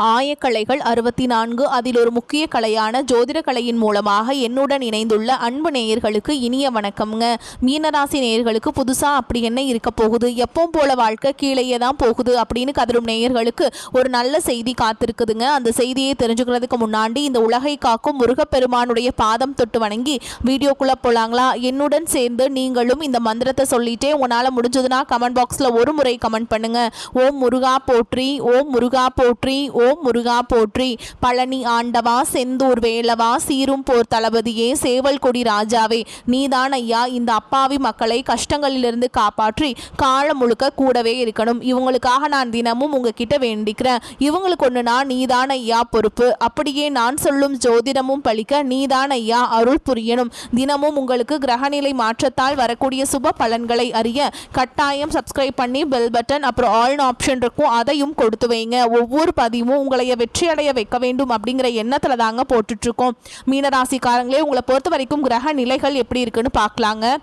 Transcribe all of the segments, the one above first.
ஆயக்கலைகள் 64 அதில் ஒரு முக்கிய கலையான ஜோதிட கலையின் மூலமாக என்னுடன் இணைந்துள்ள அன்பு நேயர்களுக்கு இனிய வணக்கம்ங்க. மீனராசி நேயர்களுக்கு புதுசா அப்படி என்ன இருக்க போகுது, எப்பவும் போல வாழ்க்கை கீழேயே தான் போகுது அப்படின்னு கதரும் நேயர்களுக்கு ஒரு நல்ல செய்தி காத்திருக்குதுங்க. அந்த செய்தியை தெரிஞ்சுக்கிறதுக்கு முன்னாடி இந்த உலகை காக்கும் முருகப்பெருமானுடைய பாதம் தொட்டு வணங்கி வீடியோக்குள்ள போலாங்களா? என்னுடன் சேர்ந்து நீங்களும் இந்த மந்திரத்தை சொல்லிட்டே உங்களால் முடிஞ்சதுன்னா கமெண்ட் பாக்ஸில் ஒரு முறை கமெண்ட் பண்ணுங்க. ஓம் முருகா போற்றி, ஓம் முருகா போற்றி, ஓம் முருகா போற்றி. பழனி ஆண்டவா, செந்தூர் வேலவா, சீரும் போர் தளபதியே, சேவல் கொடி ராஜாவே, நீதான் ஐயா இந்த அப்பாவி மக்களை கஷ்டங்களிலிருந்து காப்பாற்றி காலம் முழுக்க கூடவே இருக்கணும். இவங்களுக்காக நான் தினமும் உங்ககிட்ட வேண்டிக்கிறேன். இவங்களுக்கு ஒண்ணுனா நீதான் ஐயா பொறுப்பு. அப்படியே நான் சொல்லும் ஜோதிடமும் பழிக்க நீதான் ஐயா அருள் புரியணும். தினமும் உங்களுக்கு கிரகநிலை மாற்றத்தால் வரக்கூடிய சுப பலன்களை அறிய கட்டாயம் சப்ஸ்கிரைப் பண்ணி பெல் பட்டன் அப்புறம் ஆல் ஆப்ஷன் இருக்கும், அதையும் கொடுத்து வைங்க. ஒவ்வொரு பதிவும் உங்களை வெற்றி அடைய வைக்க வேண்டும் அப்படிங்கிற எண்ணத்துல தாங்க போட்டுட்டு இருக்கோம். மீனராசிக்காரங்களே, உங்களை பொறுத்த வரைக்கும் கிரக நிலைகள் எப்படி இருக்குன்னு பார்க்கலாங்க.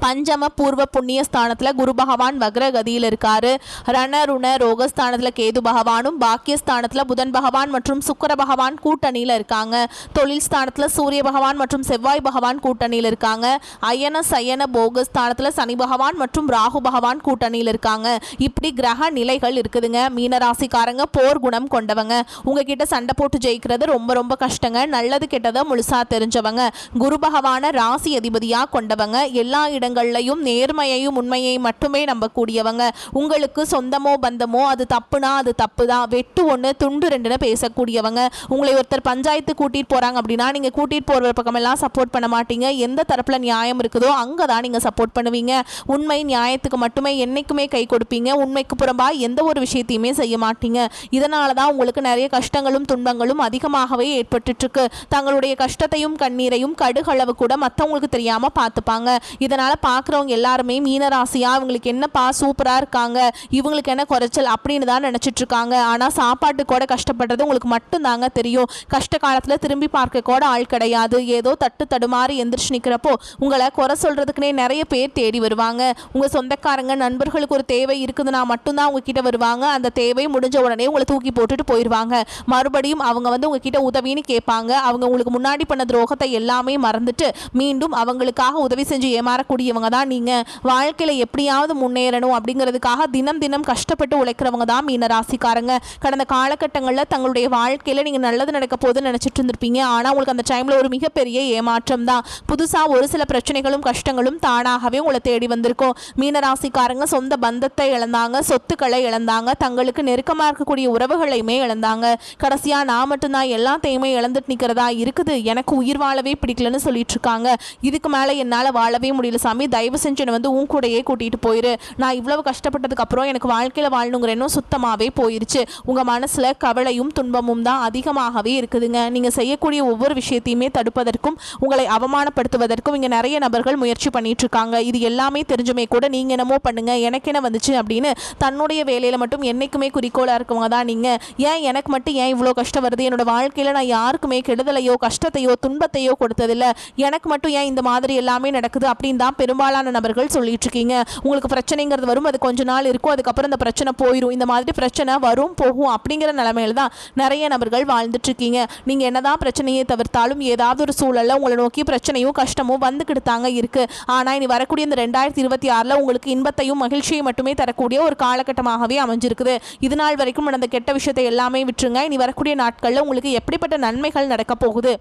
பஞ்சம பூர்வ புண்ணிய ஸ்தானத்தில் குரு பகவான் வக்ரகதியில் இருக்காரு. ரணருண ரோகஸ்தானத்தில் கேது பகவானும், பாக்கியஸ்தானத்தில் புதன் பகவான் மற்றும் சுக்கர பகவான் கூட்டணியில் இருக்காங்க. தொழில் ஸ்தானத்தில் சூரிய பகவான் மற்றும் செவ்வாய் பகவான் கூட்டணியில் இருக்காங்க. அயன சயன போகஸ்தானத்தில் சனி பகவான் மற்றும் ராகு பகவான் கூட்டணியில் இருக்காங்க. இப்படி கிரக நிலைகள் இருக்குதுங்க. மீனராசிக்காரங்க போர் குணம் கொண்டவங்க. உங்ககிட்ட சண்டை போட்டு ஜெயிக்கிறது ரொம்ப ரொம்ப கஷ்டங்க. நல்லது கெட்டதை முழுசா தெரிஞ்சவங்க. குரு பகவான ராசி அதிபதியா கொண்டவங்க. எல்லா இடங்கள்லையும் நேர்மையையும் உண்மையை மட்டுமே நம்பக்கூடியவங்க. உங்களுக்கு சொந்தமோ பந்தமோ அது தப்புனா அது தப்பு தான், வெட்டு ஒன்று துண்டு ரெண்டுன்னு பேசக்கூடியவங்க. உங்களை ஒருத்தர் பஞ்சாயத்து கூட்டிட்டு போறாங்க அப்படின்னா நீங்க கூட்டிட்டு போற பக்கமெல்லாம் சப்போர்ட் பண்ண மாட்டீங்க. எந்த தரப்புல நியாயம் இருக்குதோ அங்கதான் நீங்க சப்போர்ட் பண்ணுவீங்க. உண்மை நியாயத்துக்கு மட்டுமே என்னைக்குமே கை கொடுப்பீங்க. உண்மைக்கு புறம்பா எந்த ஒரு விஷயத்தையுமே செய்ய மாட்டீங்க. இதனாலதான் உங்களுக்கு நிறைய கஷ்டங்களும் துன்பங்களும் அதிகமாகவே ஏற்பட்டு இருக்கு. தங்களுடைய கஷ்டத்தையும் கண்ணீரையும் கடுகளவு கூட மற்றவங்களுக்கு தெரியாம பார்த்துப்பாங்க. இதனால பார்க்குறவங்க எல்லாருமே மீனராசியா இவங்களுக்கு என்னப்பா சூப்பராக இருக்காங்க, இவங்களுக்கு என்ன குறைச்சல் அப்படின்னு தான் நினச்சிட்டு இருக்காங்க. ஆனால் சாப்பாட்டு கூட கஷ்டப்படுறது உங்களுக்கு மட்டும்தாங்க தெரியும். கஷ்ட காலத்தில் திரும்பி பார்க்க கூட ஆள் கிடையாது. ஏதோ தட்டு தடுமாறி எந்திரிச்சு நிற்கிறப்போ உங்களை குறை சொல்கிறதுக்குனே நிறைய பேர் தேடி வருவாங்க. உங்கள் சொந்தக்காரங்க நண்பர்களுக்கு ஒரு தேவை இருக்குதுன்னா மட்டும்தான் உங்ககிட்ட வருவாங்க. அந்த தேவை முடிஞ்ச உடனே உங்களை தூக்கி போட்டுட்டு போயிடுவாங்க. மறுபடியும் அவங்க வந்து உங்ககிட்ட உதவின்னு கேட்பாங்க. அவங்க உங்களுக்கு முன்னாடி பண்ண துரோகத்தை எல்லாமே மறந்துட்டு மீண்டும் அவங்களுக்காக உதவி செஞ்சு ஏமாறக்கூடிய இவங்க தான் நீங்க. வாழ்க்கையில எப்படியாவது முன்னேறணும் அப்படிங்கிறதுக்காக தினம் தினம் கஷ்டப்பட்டு உழைக்கிறவங்க தான் மீனராசிக்காரங்க. கடந்த காலகட்டங்களில் தங்களுடைய வாழ்க்கையில நீங்க நல்லது நடக்க போதுன்னு நினைச்சிட்டு இருந்திருப்பீங்க. ஆனா உங்களுக்கு அந்த டைம்ல ஒரு மிகப்பெரிய ஏமாற்றம் தான். புதுசா ஒரு சில பிரச்சனைகளும் கஷ்டங்களும் தானாகவே உங்களை தேடி வந்திருக்கும். மீனராசிக்காரங்க சொந்த பந்தத்தை இழந்தாங்க, சொத்துக்களை இழந்தாங்க, தங்களுக்கு நெருக்கமா இருக்கக்கூடிய உறவுகளையுமே இழந்தாங்க. கடைசியா நான் மட்டும்தான் எல்லாத்தையுமே இழந்துட்டு நிக்கிறதா இருக்குது, எனக்கு உயிர் வாழவே பிடிக்கலன்னு சொல்லிட்டு இருக்காங்க. இதுக்கு மேல என்னால வாழவே முடியல சாமி, தயவு செஞ்சு வந்து உன் கூடையே கூட்டிட்டு போயிரு. நான் இவ்வளவு கஷ்டப்பட்டதுக்கு அப்புறம் எனக்கு வாழ்க்கையில வாழணுங்கிற எண்ணம் சுத்தமாவே போயிருச்சு. உங்க மனசுல கவலையும் துன்பமும் தான் அதிகமாகவே இருக்குதுங்க. நீங்க செய்யக்கூடிய ஒவ்வொரு விஷயத்தையுமே தடுப்பதற்கும் உங்களை அவமானப்படுத்துவதற்கும் இங்க நிறைய நபர்கள் முயற்சி பண்ணிட்டு இருக்காங்க. இது எல்லாமே தெரிஞ்சுமே கூட நீங்க என்னமோ பண்ணுங்க, எனக்கு என்ன வந்துச்சு அப்படின்னு தன்னுடைய வேலையில மட்டும் என்னைக்குமே குறிக்கோளா இருக்கவங்க தான் நீங்க. ஏன் எனக்கு மட்டும் ஏன் இவ்வளோ கஷ்டம் வருது, என்னோட வாழ்க்கையில நான் யாருக்குமே கெடுதலையோ கஷ்டத்தையோ துன்பத்தையோ கொடுத்ததில்லை, எனக்கு மட்டும் ஏன் இந்த மாதிரி எல்லாமே நடக்குது அப்படின்னு தான் பெரும்பாலான நபர்கள் சொல்லிட்டு இருக்கீங்க. உங்களுக்கு பிரச்சனைங்கிறது வரும், அது கொஞ்ச நாள் இருக்கும், அதுக்கப்புறம் இந்த பிரச்சனை போயிடும். இந்த மாதிரி பிரச்சனை வரும் போகும் அப்படிங்கிற நிலைமையில தான் நிறைய நபர்கள் வாழ்ந்துட்டு இருக்கீங்க. நீங்க என்னதான் பிரச்சனையை தவிர்த்தாலும் ஏதாவது ஒரு சூழல்ல உங்களை நோக்கி பிரச்சனையும் கஷ்டமும் வந்துக்கிட்டு தாங்க இருக்கு. ஆனா இனி வரக்கூடிய இந்த 2026 உங்களுக்கு இன்பத்தையும் மகிழ்ச்சியை மட்டுமே தரக்கூடிய ஒரு காலகட்டமாகவே அமைஞ்சிருக்குது. இது நாள் வரைக்கும் நடந்த கெட்ட விஷயத்தை எல்லாமே விட்டுருங்க. இனி வரக்கூடிய நாட்கள்ல உங்களுக்கு எப்படிப்பட்ட நன்மைகள் நடக்க போகுது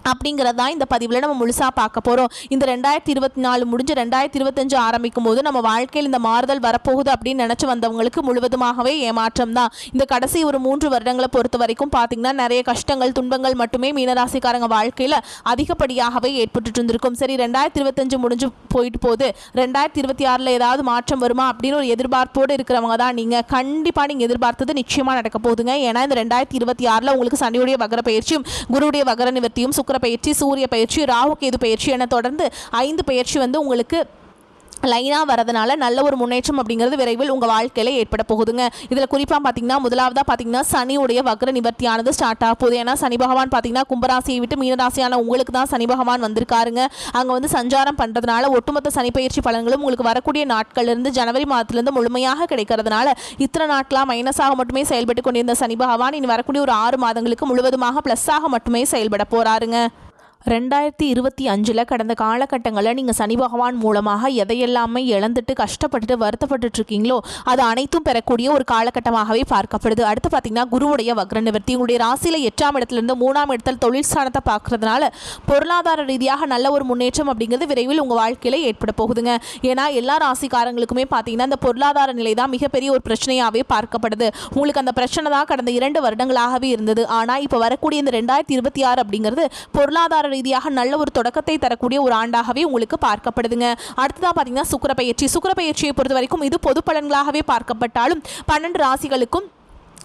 அப்படிங்கிறதான் இந்த பதிவில் நம்ம முழுசாக பார்க்க போகிறோம். இந்த 2024 முடிஞ்சு 2025 ஆரம்பிக்கும் போது நம்ம வாழ்க்கையில் இந்த மாறுதல் வரப்போகுது அப்படின்னு நினச்சி வந்தவங்களுக்கு முழுவதுமாகவே ஏமாற்றம் தான். இந்த கடைசி ஒரு 3 வருடங்களை பொறுத்த வரைக்கும் பார்த்திங்கன்னா நிறைய கஷ்டங்கள் துன்பங்கள் மட்டுமே மீனராசிக்காரங்க வாழ்க்கையில் அதிகப்படியாகவே ஏற்பட்டு இருந்திருக்கும். சரி, 2025 முடிஞ்சு போயிட்டு போகுது, 2026 ஏதாவது மாற்றம் வருமா அப்படின்னு ஒரு எதிர்பார்ப்போடு இருக்கிறவங்க தான் நீங்கள். கண்டிப்பாக நீங்கள் எதிர்பார்த்தது நிச்சயமாக நடக்க போகுதுங்க. ஏன்னா இந்த 2026 உங்களுக்கு சனியுடைய வகர பயிற்சியும் குருவுடைய வகர நிவர்த்தியும் பயிற்சி, சூரிய பயிற்சி, ராகு கேது பயிற்சி என தொடர்ந்து 5 பயிற்சி வந்து உங்களுக்கு லைனாக வரதுனால நல்ல ஒரு முன்னேற்றம் அப்படிங்கிறது விரைவில் உங்கள் வாழ்க்கையில் ஏற்பட போகுதுங்க. இதில் குறிப்பாக பார்த்தீங்கன்னா முதலாவதாக பார்த்தீங்கன்னா சனியுடைய வக்ர நிவர்த்தியானது ஸ்டார்ட் ஆக போகுது. ஏன்னா சனி பகவான் பார்த்தீங்கன்னா கும்பராசியை விட்டு மீனராசியான உங்களுக்கு தான் சனி பகவான் வந்திருக்காருங்க. அங்கே வந்து சஞ்சாரம் பண்ணுறதுனால ஒட்டுமொத்த சனி பயிற்சி பலன்களும் உங்களுக்கு வரக்கூடிய நாட்கள்லேருந்து ஜனவரி மாதத்துலேருந்து முழுமையாக கிடைக்கிறதுனால இத்தனை நாட்களாக மைனஸாக மட்டுமே செயல்பட்டு கொண்டிருந்த சனி பகவான் இனி வரக்கூடிய ஒரு 6 மாதங்களுக்கு முழுவதுமாக ப்ளஸ்ஸாக மட்டுமே செயல்பட போகிறாருங்க. 2025 கடந்த காலகட்டங்களில் நீங்கள் சனி பகவான் மூலமாக எதையெல்லாமே இழந்துட்டு கஷ்டப்பட்டுட்டு வருத்தப்பட்டு இருக்கீங்களோ அது அனைத்தும் பெறக்கூடிய ஒரு காலகட்டமாகவே பார்க்கப்படுது. அடுத்து பார்த்தீங்கன்னா குருவுடைய வக்ர நிவர்த்தி உங்களுடைய ராசியில் 8ஆம் இடத்துலேருந்து 3ஆம் இடத்தில் தொழில் ஸ்தானத்தை பார்க்கறதுனால பொருளாதார ரீதியாக நல்ல ஒரு முன்னேற்றம் அப்படிங்கிறது விரைவில் உங்கள் வாழ்க்கையில் ஏற்பட போகுதுங்க. ஏன்னா எல்லா ராசிக்காரங்களுக்குமே பார்த்தீங்கன்னா இந்த பொருளாதார நிலை தான் மிகப்பெரிய ஒரு பிரச்சனையாகவே பார்க்கப்படுது. உங்களுக்கு அந்த பிரச்சனை தான் கடந்த 2 வருடங்களாகவே இருந்தது. ஆனால் இப்போ வரக்கூடிய இந்த 2026 அப்படிங்கிறது பொருளாதார ரீதியாக நல்ல ஒரு தொடக்கத்தை தரக்கூடிய ஒரு ஆண்டாகவே உங்களுக்கு பார்க்கப்படுதுங்க. அடுத்ததாக பார்த்தீங்கன்னா சுக்கிர பயிற்சியை பொறுத்த வரைக்கும் இது பொது பலன்களாகவே பார்க்கப்பட்டாலும் 12 ராசிகளுக்கும்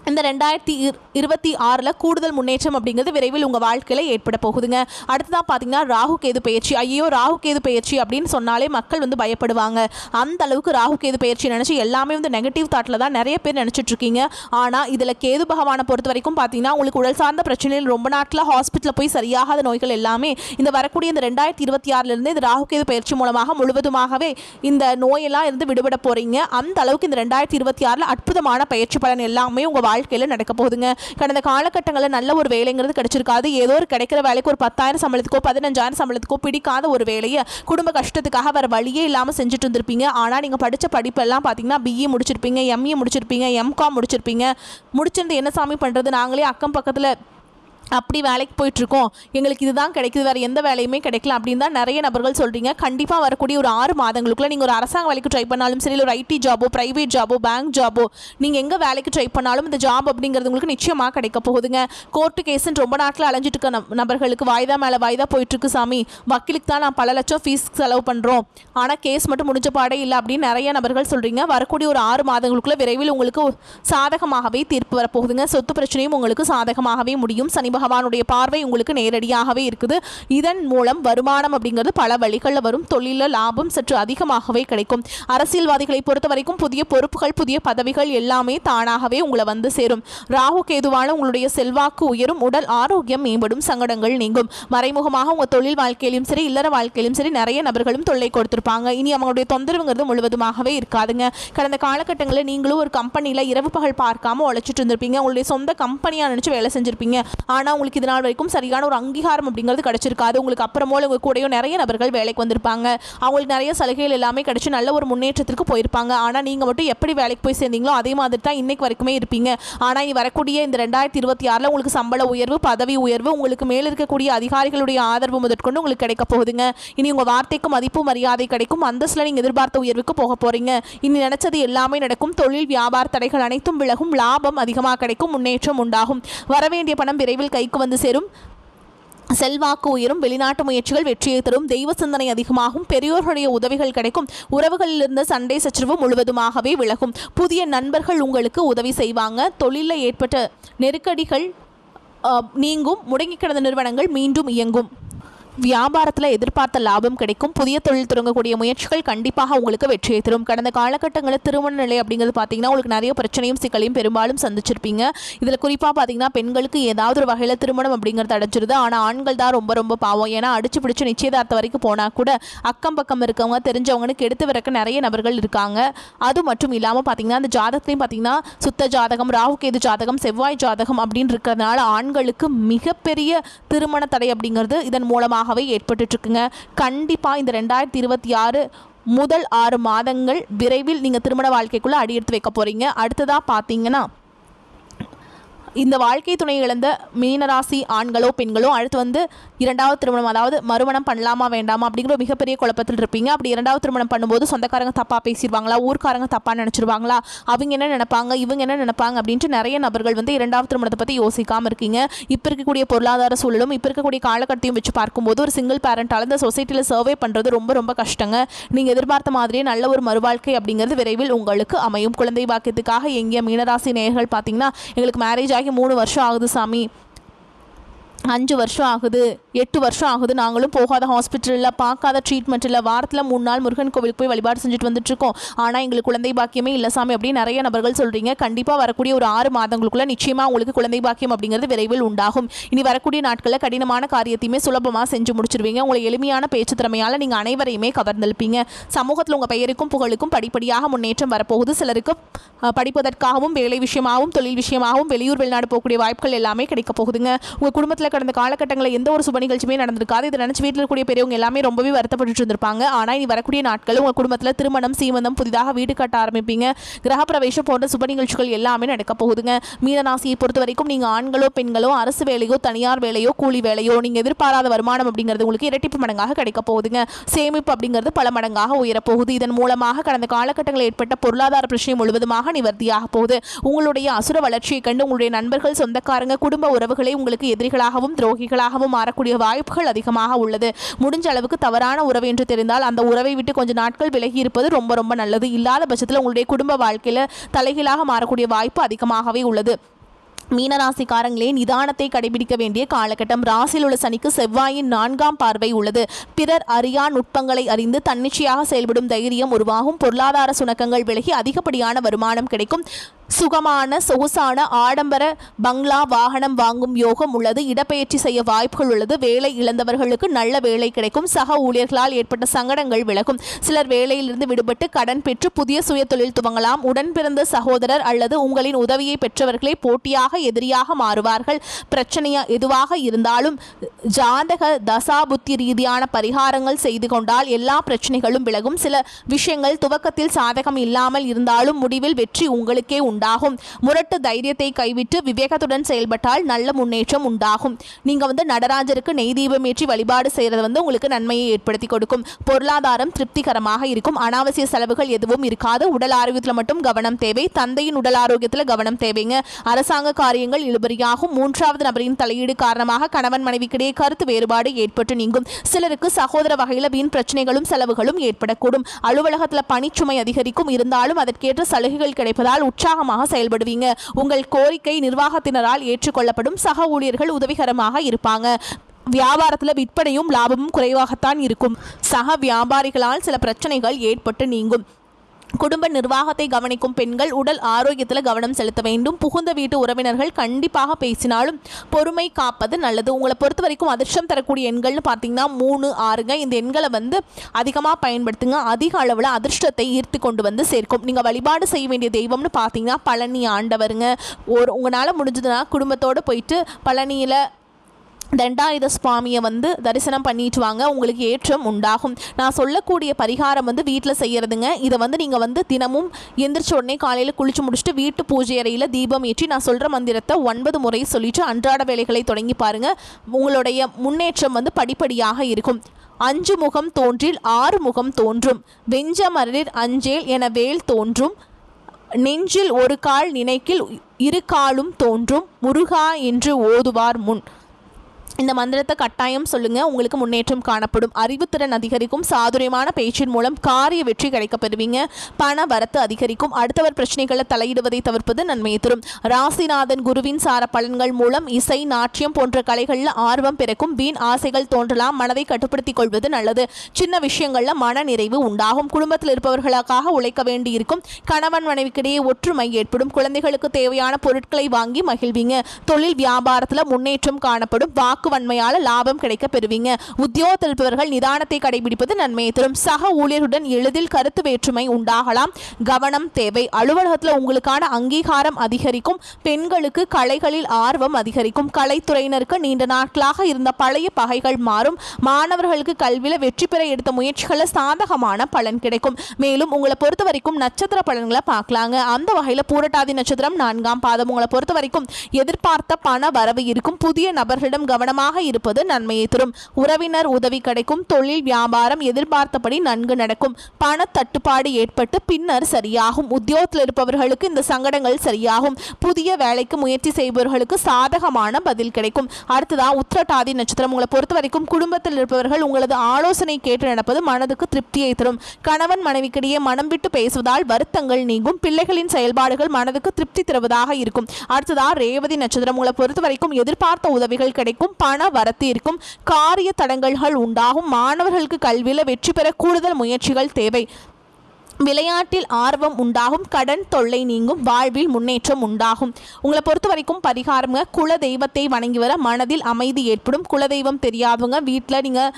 இந்த 2026 கூடுதல் முன்னேற்றம் அப்படிங்கிறது விரைவில் உங்கள் வாழ்க்கையில் ஏற்பட போகுதுங்க. அடுத்ததாக பார்த்தீங்கன்னா ராகு கேது பயிற்சி. ஐயோ ராகு கேது பயிற்சி அப்படின்னு சொன்னாலே மக்கள் வந்து பயப்படுவாங்க. அந்த அளவுக்கு ராகு கேது பயிற்சி நினச்சி எல்லாமே வந்து நெகட்டிவ் தாட்டில் தான் நிறைய பேர் நினச்சிட்டு இருக்கீங்க. ஆனால் இதில் கேது பகவானை பொறுத்த வரைக்கும் பார்த்தீங்கன்னா உங்களுக்கு உடல் சார்ந்த பிரச்சனைகள் ரொம்ப நாட்டில் ஹாஸ்பிட்டலில் போய் சரியாகாத நோய்கள் எல்லாமே இந்த வரக்கூடிய இந்த 2026 இந்த ராகு கேது பயிற்சி மூலமாக முழுவதுமாகவே இந்த நோயெல்லாம் இருந்து விடுபட போகிறீங்க. அந்த அளவுக்கு இந்த 2026 அற்புதமான பயிற்சி பலன் எல்லாமே உங்கள் வாழ்க்கையில் நடக்க போகுதுங்க. கடந்த காலகட்டங்களில் நல்ல ஒரு வேலைங்கிறது கிடைச்சிருக்காது. ஏதோ ஒரு கிடைக்கிற வேலைக்கு ஒரு 10,000 சம்பளத்துக்கோ 15,000 சம்பளத்துக்கோ பிடிக்காத ஒரு வேலையை குடும்ப கஷ்டத்துக்காக வேறு வழியே இல்லாமல் செஞ்சுட்டு இருந்திருப்பீங்க. ஆனால் நீங்கள் படித்த படிப்பெல்லாம் பார்த்தீங்கன்னா பிஇ முடிச்சிருப்பீங்க, எம்இ முடிச்சிருப்பீங்க, எம்காம் முடிச்சிருப்பீங்க. முடிச்சிருந்து என்ன சாமி பண்ணுறது, நாங்களே அக்கம் பக்கத்தில் அப்படி வேலைக்கு போயிட்டுருக்கோம், எங்களுக்கு இதுதான் கிடைக்குது, வேறு எந்த வேலையுமே கிடைக்கல அப்படின்னு தான் நிறைய நபர்கள் சொல்கிறீங்க. கண்டிப்பாக வரக்கூடிய ஒரு 6 மாதங்களுக்குள்ளே நீங்கள் ஒரு அரசாங்க வேலைக்கு ட்ரை பண்ணாலும் சரி, ஒரு ஐடி ஜாபோ, ப்ரைவேட் ஜாபோ, பேங்க் ஜாபோ, நீங்கள் எங்கே வேலைக்கு ட்ரை பண்ணாலும் இந்த ஜாப் அப்படிங்கிறது உங்களுக்கு நிச்சயமாக கிடைக்க போகுதுங்க. கோர்ட்டு கேஸுன்னு ரொம்ப நாட்டில் அலைஞ்சிட்டு இருக்க நபர்களுக்கு வாய்தா மேலே வாய்தா போயிட்டுருக்கு சாமி, வக்கீலுக்கு தான் நான் பல லட்சம் ஃபீஸ் செலவு பண்ணுறோம், ஆனால் கேஸ் மட்டும் முடிஞ்ச பாடே இல்லை அப்படின்னு நிறைய நபர்கள் சொல்கிறீங்க. வரக்கூடிய ஒரு 6 மாதங்களுக்குள்ளே விரைவில் உங்களுக்கு சாதகமாகவே தீர்ப்பு வரப்போகுதுங்க. சொத்து பிரச்சனையும் உங்களுக்கு சாதகமாகவே முடியும். சனி பகவானுடைய பார்வை உங்களுக்கு நேரடியாகவே இருக்குது. இதன் மூலம் வருமானம் அப்படிங்கிறது பல வழிகளில் வரும். தொழிலில் லாபம் சற்று அதிகமாகவே கிடைக்கும். அரசியல்வாதிகளை பொறுத்த வரைக்கும் புதிய பொறுப்புகள், புதிய பதவிகள் எல்லாமே தானாகவே உங்களை வந்து சேரும். ராகு கேதுவான உங்களுடைய செல்வாக்கு உயரும், உடல் ஆரோக்கியம் மேம்படும், சங்கடங்கள் நீங்கும். மறைமுகமாக உங்கள் தொழில் வாழ்க்கையிலும் சரி, இல்லற வாழ்க்கையிலும் சரி நிறைய நபர்களும் தொல்லை கொடுத்திருப்பாங்க. இனி அவங்களுடைய தொந்தரவுங்கிறது முழுவதுமாகவே இருக்காதுங்க. கடந்த காலகட்டங்களில் நீங்களும் ஒரு கம்பெனியில் இரவு பகல் பார்க்காம உழைச்சிட்டு இருந்திருப்பீங்க. உங்களுடைய சொந்த கம்பெனியாக நினச்சி வேலை செஞ்சிருப்பீங்க. ஆனால் உங்களுக்கு இது நாள் வரைக்கும் சரியான ஒரு அங்கீகாரம் அப்படிங்கிறது கிடைச்சிருக்காது. உங்களுக்கு அப்புறமோ உங்கள் கூடயும் நிறைய நபர்கள் வேலைக்கு வந்திருப்பாங்க. அவங்களுக்கு நிறைய சலுகைகள் எல்லாமே கிடைச்சி நல்ல ஒரு முன்னேற்றத்திற்கு போயிருப்பாங்க. ஆனால் நீங்கள் மட்டும் எப்படி வேலைக்கு போய் சேர்ந்தீங்களோ அதே மாதிரி தான் இன்னைக்கு வரைக்குமே இருப்பீங்க. ஆனால் இனி வரக்கூடிய இந்த 2026 உங்களுக்கு சம்பள உயர்வு, பதவி உயர்வு, உங்களுக்கு மேல் இருக்கக்கூடிய அதிகாரிகளுடைய ஆதரவு முதற்கொண்டு உங்களுக்கு கிடைக்க போகுதுங்க. இனி உங்கள் வார்த்தைக்கு மதிப்பு மரியாதை கிடைக்கும். அந்தஸ்தில் நீங்கள் எதிர்பார்த்த உயர்வுக்கு போக போறீங்க. இனி நினைச்சது எல்லாமே நடக்கும். தொழில் வியாபார தடைகள் அனைத்தும் விலகும். லாபம் அதிகமாக கிடைக்கும். முன்னேற்றம் உண்டாகும். வரவேண்டிய பணம் விரைவில் கைக்கு வந்து சேரும். செல்வாக்கு உயரும். வெளிநாட்டு முயற்சிகள் வெற்றியை தரும். தெய்வ சிந்தனை அதிகமாகும். பெரியோர்களுடைய உதவிகள் கிடைக்கும். உறவுகளில் இருந்த சண்டை சச்சரவு முழுவதுமாகவே விலகும். புதிய நண்பர்கள் உங்களுக்கு உதவி செய்வாங்க. தொழிலில் ஏற்பட்ட நெருக்கடிகள் நீங்கும். முடங்கி கிடந்த நிறுவனங்கள் மீண்டும் இயங்கும். வியாபாரத்தில் எதிர்பார்த்த லாபம் கிடைக்கும். புதிய தொழில் தொடங்கக்கூடிய முயற்சிகள் கண்டிப்பாக உங்களுக்கு வெற்றியை தரும். கடந்த காலகட்டங்களில் திருமண நிலை அப்படிங்கிறது பார்த்தீங்கன்னா உங்களுக்கு நிறைய பிரச்சனையும் சிக்கலையும் பெரும்பாலும் சந்திச்சிருப்பீங்க. இதில் குறிப்பாக பார்த்தீங்கன்னா பெண்களுக்கு ஏதாவது ஒரு வகையில் திருமணம் அப்படிங்கிறது அடைஞ்சிருது. ஆனால் ஆண்கள் தான் ரொம்ப ரொம்ப பாவம். ஏன்னா அடிச்சு பிடிச்சி நிச்சயதார்த்தம் வரைக்கும் போனால் கூட அக்கம் பக்கம் இருக்கவங்க தெரிஞ்சவங்கன்னு கெடுத்து விறக்க நிறைய நபர்கள் இருக்காங்க. அது மட்டும் இல்லாமல் பார்த்தீங்கன்னா அந்த ஜாதகத்தையும் பார்த்தீங்கன்னா சுத்த ஜாதகம், ராகு கேது ஜாதகம், செவ்வாய் ஜாதகம் அப்படின்னு இருக்கிறதுனால ஆண்களுக்கு மிகப்பெரிய திருமண தடை அப்படிங்கிறது இதன் மூலமாக ஏற்பட்டு இருக்குங்க. கண்டிப்பா இந்த 2026 முதல் 6 மாதங்கள் விரைவில் நீங்க திருமண வாழ்க்கைக்குள்ள அடியெடுத்து வைக்க போறீங்க. அடுத்ததா பாத்தீங்கன்னா இந்த வாழ்க்கை துணை இழந்த மீனராசி ஆண்களோ பெண்களோ அடுத்து வந்து 2வது திருமணம், அதாவது மறுமணம் பண்ணலாமா வேண்டாமா அப்படிங்கிற மிகப்பெரிய குழப்பத்தில் இருப்பீங்க. அப்படி 2வது திருமணம் பண்ணும்போது சொந்தக்காரங்க தப்பாக பேசிடுவாங்களா, ஊர்க்காரங்க தப்பாக நினச்சிருவாங்களா, அவங்க என்ன நினைப்பாங்க, இவங்க என்ன நினைப்பாங்க அப்படின்ட்டு நிறைய நபர்கள் வந்து 2வது திருமணத்தை பற்றி யோசிக்காமல் இருக்கீங்க. இப்போ இருக்கக்கூடிய பொருளாதார சூழலும் இப்போ இருக்கக்கூடிய காலகட்டத்தையும் வச்சு பார்க்கும்போது ஒரு சிங்கிள் பேரண்டால் இந்த சொசைட்டியில் சர்வே பண்ணுறது ரொம்ப ரொம்ப கஷ்டங்க. நீங்கள் எதிர்பார்த்த மாதிரியே நல்ல ஒரு மறுவாழ்க்கை அப்படிங்கிறது விரைவில் உங்களுக்கு அமையும். குழந்தை பாக்கியத்துக்காக எங்கிய மீனராசி நேயர்கள் பார்த்தீங்கன்னா எங்களுக்கு மேரேஜ் ஆகி 3 வருஷம் ஆகுது சாமி, 5 வருஷம் ஆகுது, 8 வருஷம் ஆகுது, நாங்களும் போகாத ஹாஸ்பிட்டலில், பார்க்காத ட்ரீட்மெண்ட் இல்லை, வாரத்தில் 3 நாள் முருகன் கோவிலுக்கு போய் வழிபாடு செஞ்சுட்டு வந்துட்டுருக்கோம், ஆனால் எங்களுக்கு குழந்தை பாக்கியமே இல்லை சாமி அப்படின்னு நிறைய நபர்கள் சொல்கிறீங்க. கண்டிப்பாக வரக்கூடிய ஒரு 6 மாதங்களுக்குள்ளே நிச்சயமாக உங்களுக்கு குழந்தை பாக்கியம் அப்படிங்கிறது விரைவில் உண்டாகும். இனி வரக்கூடிய நாட்களில் கடினமான காரியத்தையுமே சுலபமாக செஞ்சு முடிச்சிருவீங்க. உங்களை எளிமையான பேச்சு திறமையால் நீங்கள் அனைவரையுமே கவர்ந்தெழுப்பீங்க. சமூகத்தில் உங்கள் பெயருக்கும் புகழுக்கும் படிப்படியாக முன்னேற்றம் வரப்போகுது. சிலருக்கு படிப்பதற்காகவும், வேலை விஷயமாகவும், தொழில் விஷயமாகவும் வெளியூர் வெளிநாடு போகக்கூடிய வாய்ப்புகள் எல்லாமே கிடைக்க போகுதுங்க. உங்கள் குடும்பத்தில் கடந்த காலகட்டங்களில் எந்த ஒரு சுப நிகழ்ச்சியுமே நடந்திருக்காது. இதை நினச்சி வீட்டில் இருக்கக்கூடிய பெரியவங்க எல்லாமே ரொம்பவே வருத்தப்பட்டு இருந்திருப்பாங்க. ஆனால் இனி வரக்கூடிய நாட்கள் உங்கள் குடும்பத்தில் திருமணம், சீமந்தம், புதிதாக வீடு கட்ட ஆரம்பிப்பீங்க. கிரகப்பிரவேசம் போன்ற சுப நிகழ்ச்சிகள் எல்லாமே நடக்க போகுதுங்க. மீனராசியை பொறுத்த வரைக்கும் நீங்கள் ஆண்களோ பெண்களோ, அரசு வேலையோ தனியார் வேலையோ கூலி வேலையோ, நீங்கள் எதிர்பாராத வருமானம் அப்படிங்கிறது உங்களுக்கு இரட்டிப்பு மடங்காக கிடைக்க போகுதுங்க. சேமிப்பு அப்படிங்கிறது பல மடங்காக உயரப்போகுது. இதன் மூலமாக கடந்த காலகட்டங்களில் ஏற்பட்ட பொருளாதார பிரச்சனை முழுவதுமாக நிவர்த்தியாக போகுது. உங்களுடைய அசுர வளர்ச்சியை கண்டு உங்களுடைய நண்பர்கள், சொந்தக்காரங்க, குடும்ப உறவுகளை உங்களுக்கு எதிரிகளாகவும் துரோகிகளாகவும் மாறக்கூடிய வாய்ப்புகள் அதிகமாக உள்ளது. முடிஞ்ச அளவுக்கு தவறான உறவு என்று தெரிந்தால் அந்த உறவை விட்டு கொஞ்சம் நாட்கள் விலகி இருப்பது ரொம்ப ரொம்ப நல்லது. இல்லாத பட்சத்தில் உங்களுடைய குடும்ப வாழ்க்கையில் தலைகீழாக மாறக்கூடிய வாய்ப்பு அதிகமாகவே உள்ளது. மீனராசிக்காரங்களே, நிதானத்தை கடைபிடிக்க வேண்டிய காலகட்டம். ராசியில் உள்ள சனிக்கு செவ்வாயின் 4ஆம் பார்வை உள்ளது. பிறர் அறியா நுட்பங்களை அறிந்து தன்னிச்சையாக செயல்படும் தைரியம் உருவாகும். பொருளாதார சுணக்கங்கள் விலகி அதிகப்படியான வருமானம் கிடைக்கும். சுகமான சொகுசான ஆடம்பர பங்களா வாகனம் வாங்கும் யோகம் உள்ளது. இடப்பெயர்ச்சி செய்ய வாய்ப்புகள் உள்ளது. வேலை இழந்தவர்களுக்கு நல்ல வேலை கிடைக்கும். சக ஊழியர்களால் ஏற்பட்ட சங்கடங்கள் விலகும். சிலர் வேலையிலிருந்து விடுபட்டு கடன் பெற்று புதிய சுய தொழில் துவங்கலாம். உடன் பிறந்த சகோதரர் அல்லது உங்களின் உதவியை பெற்றவர்களே போட்டியாக எதிரியாக மாறுவார்கள். பிரச்சனையா எதுவாக இருந்தாலும் ஜாதக தசாபுத்தி ரீதியான பரிகாரங்கள் செய்து கொண்டால் எல்லா பிரச்சனைகளும் விலகும். சில விஷயங்கள் துவக்கத்தில் சாதகம் இல்லாமல் இருந்தாலும் முடிவில் வெற்றி உங்களுக்கே உண்டாகும். முரட்டு தைரியத்தை கைவிட்டு விவேகத்துடன் செயல்பட்டால் நல்ல முன்னேற்றம் உண்டாகும். நீங்க நடராஜருக்கு நெய் தீபம் ஏற்றி வழிபாடு செய்யறது உங்களுக்கு நன்மையை ஏற்படுத்தி கொடுக்கும். பொருளாதாரம் திருப்திகரமாக இருக்கும். அனாவசிய செலவுகள் எதுவும் இருக்காது. உடல் ஆரோக்கியத்தில் மட்டும் கவனம் தேவை. தந்தையின் உடல் ஆரோக்கியத்தில் கவனம் தேவைங்க. அரசாங்க காரியங்கள் இழுபறியாகும். 3வது நபரின் தலையீடு காரணமாக கணவன் மனைவிக்கிடையே கருத்து வேறுபாடு ஏற்பட்டு நீங்கும். சிலருக்கு சகோதர வகையில் வீண் பிரச்சனைகளும் செலவுகளும் ஏற்படக்கூடும். அலுவலகத்தில் பணிச்சுமை அதிகரிக்கும். இருந்தாலும் அதற்கேற்ற சலுகைகள் கிடைப்பதால் உற்சாகமாக செயல்படுவீங்க. உங்கள் கோரிக்கை நிர்வாகத்தினரால் ஏற்றுக்கொள்ளப்படும். சக ஊழியர்கள் உதவிகரமாக இருப்பாங்க. வியாபாரத்தில் விற்பனையும் லாபமும் குறைவாகத்தான் இருக்கும். சக வியாபாரிகளால் சில பிரச்சனைகள் ஏற்பட்டு நீங்கும். குடும்ப நிர்வாகத்தை கவனிக்கும் பெண்கள் உடல் ஆரோக்கியத்தில் கவனம் செலுத்த வேண்டும். புகுந்த வீட்டு உறவினர்கள் கண்டிப்பாக பேசினாலும் பொறுமை காப்பது நல்லது. உங்களை பொறுத்த வரைக்கும் அதிர்ஷ்டம் தரக்கூடிய எண்கள்னு பார்த்தீங்கன்னா 3, 6ங்க. இந்த எண்களை அதிகமாக பயன்படுத்துங்க. அதிக அளவில் அதிர்ஷ்டத்தை ஈர்த்து கொண்டு சேர்க்கும். நீங்கள் வழிபாடு செய்ய வேண்டிய தெய்வம்னு பார்த்தீங்கன்னா பழனி ஆண்டவருங்க. உங்களால் முடிஞ்சதுன்னா குடும்பத்தோடு போயிட்டு பழனியில் தண்டாயுத சுவாமியை தரிசனம் பண்ணிட்டு வாங்க. உங்களுக்கு ஏற்றம் உண்டாகும். நான் சொல்லக்கூடிய பரிகாரம் வீட்டில் செய்யறதுங்க. இதை நீங்கள் தினமும் எந்திரிச்ச உடனே காலையில் குளிச்சு முடிச்சுட்டு வீட்டு பூஜை அறையில் தீபம் ஏற்றி நான் சொல்கிற மந்திரத்தை 9 முறை சொல்லிட்டு அன்றாட வேலைகளை தொடங்கி பாருங்கள். உங்களுடைய முன்னேற்றம் படிப்படியாக இருக்கும். 5 முகம் தோன்றில் 6 முகம் தோன்றும். வெஞ்சமரில் அஞ்சேல் என வேல் தோன்றும். நெஞ்சில் ஒரு கால் நினைக்கில் 2 காலும் தோன்றும். முருகா என்று ஓதுவார் முன். இந்த மந்திரத்தை கட்டாயம் சொல்லுங்க. உங்களுக்கு முன்னேற்றம் காணப்படும். அறிவுத்திறன் அதிகரிக்கும். சாதுரியமான பேச்சின் மூலம் காரிய வெற்றி கிடைக்கப் பெறுவீங்க. பண வரத்து அதிகரிக்கும். அடுத்தவர் பிரச்சனைகளை தலையிடுவதை தவிர்ப்பது நன்மையை தரும். ராசிநாதன் குருவின் சார பலன்கள் மூலம் இசை, நாட்டியம் போன்ற கலைகளில் ஆர்வம் பிறக்கும். வீண் ஆசைகள் தோன்றலாம். மனதை கட்டுப்படுத்திக் கொள்வது நல்லது. சின்ன விஷயங்களில் மன நிறைவு உண்டாகும். குடும்பத்தில் இருப்பவர்களுக்காக உழைக்க வேண்டியிருக்கும். கணவன் மனைவிக்கிடையே ஒற்றுமை ஏற்படும். குழந்தைகளுக்கு தேவையான பொருட்களை வாங்கி மகிழ்வீங்க. தொழில் வியாபாரத்தில் முன்னேற்றம் காணப்படும். வன்மையால லாபம் கிடைக்க பெறுவீங்க. உத்தியோகத்தில் இருப்பவர்கள் நிதானத்தை கடைபிடிப்பது நன்மையை தரும். சக ஊழியருடன் எளிதில் கருத்து வேற்றுமை உண்டாகலாம். கவனம் தேவை. அலுவலகத்தில் உங்களுக்கான அங்கீகாரம் அதிகரிக்கும். பெண்களுக்கு கலைகளில் ஆர்வம் அதிகரிக்கும். கலைத்துறையினருக்கு நீண்ட நாட்களாக இருந்த பழைய பகைகள் மாறும். மாணவர்களுக்கு கல்வியில் வெற்றி பெற எடுத்த முயற்சிகளில் சாதகமான பலன் கிடைக்கும். மேலும் உங்களை பொறுத்த வரைக்கும் நட்சத்திர பலன்களை பார்க்கலாங்க. அந்த வகையில் பூரட்டாதி நட்சத்திரம் 4ஆம் பாதம். உங்களை பொறுத்த வரைக்கும் எதிர்பார்த்த பண வரவு இருக்கும். புதிய நபர்களிடம் கவனமாக இருப்பது நன்மையை தரும். உறவினர் உதவி கிடைக்கும். தொழில் வியாபாரம் எதிர்பார்த்தபடி நன்கு நடக்கும். பண தட்டுப்பாடு ஏற்பட்டு பின்னர் சரியாகும். உத்தியோகத்தில் இருப்பவர்களுக்கு இந்த சங்கடங்கள் சரியாகும். புதிய வேலைக்கு முயற்சி செய்பவர்களுக்கு சாதகமான பதில் கிடைக்கும். அடுத்ததா உத்திரட்டாதி நட்சத்திரம். உங்களை பொறுத்த வரைக்கும் குடும்பத்தில் இருப்பவர்கள் உங்களது ஆலோசனை கேட்டு நடப்பது மனதுக்கு திருப்தியை தரும். கணவன் மனைவிக்கிடையே மனம் விட்டு பேசுவதால் வருத்தங்கள் நீங்கும். பிள்ளைகளின் செயல்பாடுகள் மனதுக்கு திருப்தி தருவதாக இருக்கும். அடுத்ததா ரேவதி நட்சத்திரம். உங்களை பொறுத்த வரைக்கும் எதிர்பார்த்த உதவிகள் கிடைக்கும். பண வரத்து இருக்கும். காரிய தடங்கல்கள் உண்டாகும். மாணவர்களுக்கு கல்வியில் வெற்றி பெற கூடுதல் முயற்சிகள் தேவை. விளையாட்டில் ஆர்வம் உண்டாகும். கடன் தொல்லை நீங்கும். வாழ்வில் முன்னேற்றம் உண்டாகும். உங்களை பொறுத்த வரைக்கும் பரிகாரங்க, குல தெய்வத்தை வணங்கி வர மனதில் அமைதி ஏற்படும். குலதெய்வம் தெரியாதவங்க வீட்டில் நீங்கள்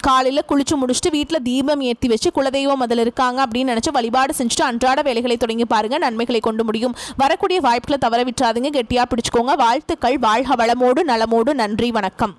காலையில் குளிச்சு முடிச்சுட்டு வீட்டில் தீபம் ஏற்றி வச்சு குலதெய்வம் அதில் இருக்காங்க அப்படின்னு நினச்சி வழிபாடு செஞ்சுட்டு அன்றாட வேலைகளை தொடங்கி பாருங்கள், நன்மைகளை கொண்டு முடியும். வரக்கூடிய வாய்ப்புகளை தவற விட்டுறாதுங்க, கெட்டியாக பிடிச்சிக்கோங்க. வாழ்த்துக்கள். வாழ்க வளமோடு நலமோடு. நன்றி, வணக்கம்.